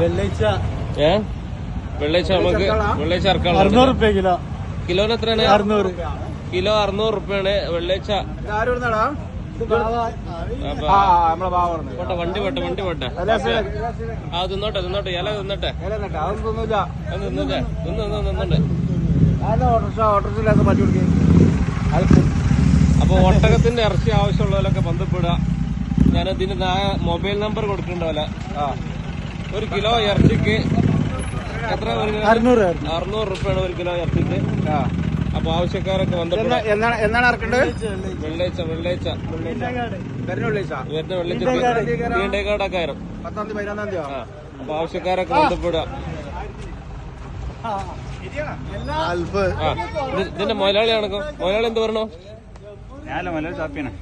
വെള്ളിയാഴ്ച വെള്ളിയാഴ്ച നമുക്ക് വെള്ളിയാഴ്ച ഇറക്കാം. 600 രൂപ കിലോ. കിലോന് എത്രയാണ്? 600. കിലോ 600 രൂപയാണ് വെള്ളിയാഴ്ച. വണ്ടി പോട്ടെ. ആ തിന്നോട്ടെ ഇല തിന്നട്ടെ. അപ്പൊ ഒട്ടകത്തിന്റെ ഇറച്ചി ആവശ്യമുള്ളവരൊക്കെ ബന്ധപ്പെടുക. ഞാൻ ഇതിന് മൊബൈൽ നമ്പർ കൊടുക്കണ്ടാവില്ല. 1 കിലോ ഇറച്ചിക്ക് എത്ര? 600 രൂപയാണ് 1 കിലോ ഇറച്ചിക്ക്. അപ്പൊ ആവശ്യക്കാരൊക്കെ ബന്ധപ്പെടുക. എന്നാണ് ഇറക്കേണ്ടത്? വെള്ളിയാഴ്ച വരുന്ന വെള്ളിയാഴ്ച തീണ്ടേക്കാടൊക്കെ ആയിരം. 10-ാം തീയതി 11-ാം തീയതി. അപ്പൊ ആവശ്യക്കാരൊക്കെ ബന്ധപ്പെടുക. ഇതിന്റെ മലയാളിയാണോ? മലയാളി എന്ത് പറഞ്ഞോ? ഞാനല്ല, മലയാളി ഷാപ്പിയാണ്.